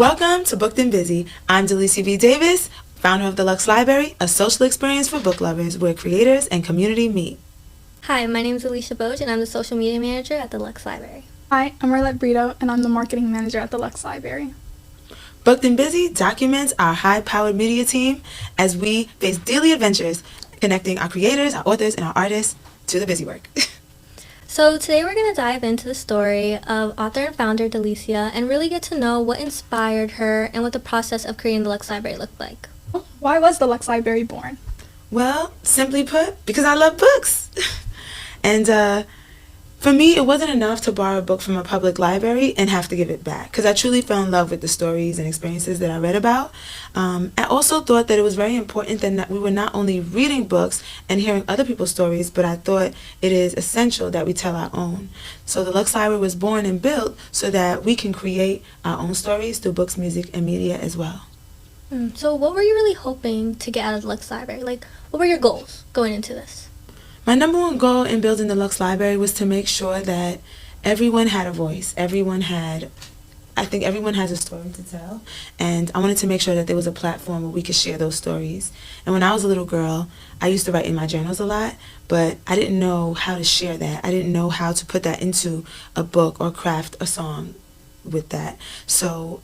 Welcome to Booked and Busy. I'm Delicia B Davis, founder of the Lux Library, a social experience for book lovers where creators and community meet. Hi, my name is Alicia Bohj, and I'm the social media manager at the Lux Library. Hi, I'm Arlette Brito, and I'm the marketing manager at the Lux Library. Booked and Busy documents our high-powered media team as we face daily adventures connecting our creators, our authors, and our artists to the busy work. So today we're going to dive into the story of author and founder Delicia and really get to know what inspired her and what the process of creating the Lux Library looked like. Why was the Lux Library born? Well, simply put, because I love books. And for me, it wasn't enough to borrow a book from a public library and have to give it back, because I truly fell in love with the stories and experiences that I read about. I also thought that it was very important that we were not only reading books and hearing other people's stories, but I thought it is essential that we tell our own. So the Lux Library was born and built so that we can create our own stories through books, music, and media as well. So what were you really hoping to get out of the Lux Library? Like, what were your goals going into this? My number one goal in building the Lux Library was to make sure that everyone had a voice. I think everyone has a story to tell, and I wanted to make sure that there was a platform where we could share those stories. And when I was a little girl, I used to write in my journals a lot, but I didn't know how to share that. I didn't know how to put that into a book or craft a song with that. So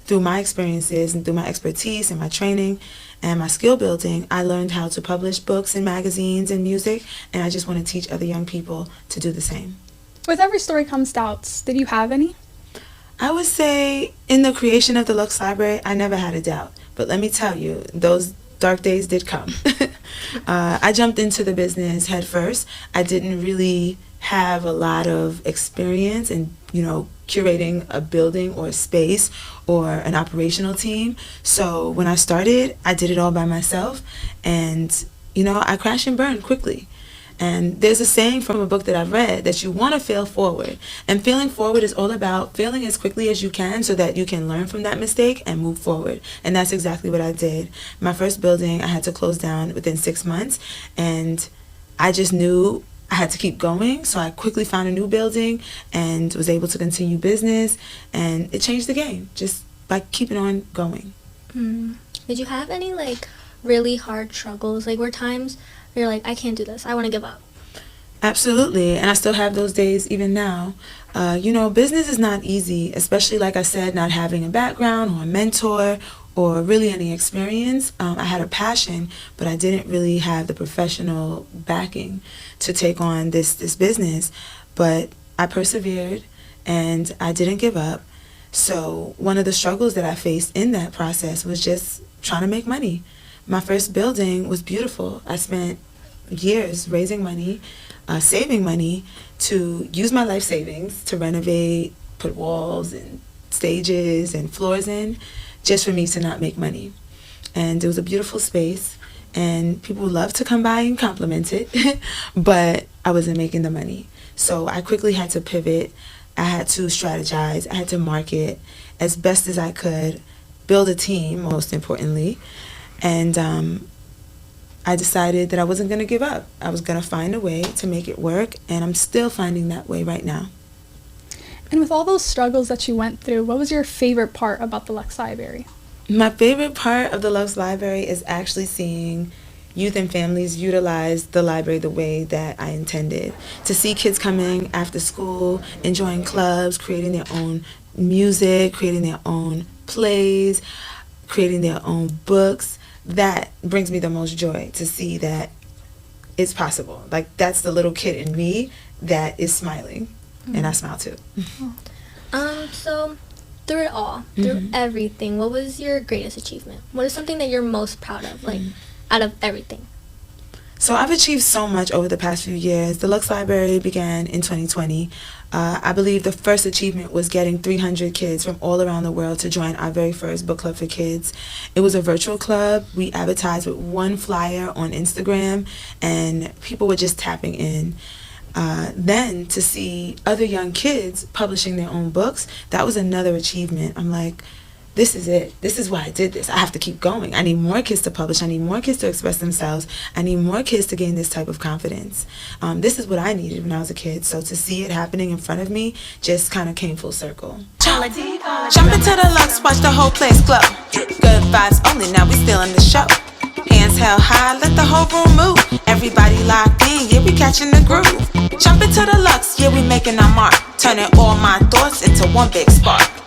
through my experiences and through my expertise and my training and my skill building, I learned how to publish books and magazines and music, and I just want to teach other young people to do the same. With every story comes doubts. Did you have any? I would say in the creation of the Lux Library, I never had a doubt. But let me tell you, those dark days did come. I jumped into the business head first. I didn't really have a lot of experience in, curating a building or a space or an operational team. So when I started, I did it all by myself, and I crashed and burned quickly. And there's a saying from a book that I've read that you want to fail forward, and failing forward is all about failing as quickly as you can so that you can learn from that mistake and move forward. And that's exactly what I did. My first building I had to close down within 6 months, and I just knew I had to keep going, so I quickly found a new building and was able to continue business, and it changed the game just by keeping on going. Did you have any really hard struggles? Were times where you're like, I can't do this, I want to give up? Absolutely, and I still have those days even now. Business is not easy, especially like I said, not having a background or a mentor or really any experience. I had a passion, but I didn't really have the professional backing to take on this business. But I persevered and I didn't give up. So one of the struggles that I faced in that process was just trying to make money. My first building was beautiful. I spent years raising money, saving money to use my life savings to renovate, put walls and stages and floors in, just for me to not make money. And it was a beautiful space, and people loved to come by and compliment it, but I wasn't making the money. So I quickly had to pivot. I had to strategize. I had to market as best as I could, build a team, most importantly, and I decided that I wasn't going to give up. I was going to find a way to make it work, and I'm still finding that way right now. And with all those struggles that you went through, what was your favorite part about the Lux Library? My favorite part of the Lux Library is actually seeing youth and families utilize the library the way that I intended. To see kids coming after school, enjoying clubs, creating their own music, creating their own plays, creating their own books. That brings me the most joy, to see that it's possible. That's the little kid in me that is smiling. And I smile too. So through it all, through everything, what was your greatest achievement? What is something that you're most proud of, out of everything? So I've achieved so much over the past few years. The Lux Library began in 2020. I believe the first achievement was getting 300 kids from all around the world to join our very first book club for kids. It was a virtual club. We advertised with one flyer on Instagram, and people were just tapping in. Then to see other young kids publishing their own books, that was another achievement. I'm like, this is it. This is why I did this. I have to keep going. I need more kids to publish. I need more kids to express themselves. I need more kids to gain this type of confidence. This is what I needed when I was a kid. So to see it happening in front of me just kind of came full circle. Jump into the Lux, watch the whole place glow. Good vibes only, now we still in the show. Hands held high, let the whole room move. Everybody locked in, yeah, we catching the groove. Jump into the Lux, yeah, we making our mark. Turning all my thoughts into one big spark.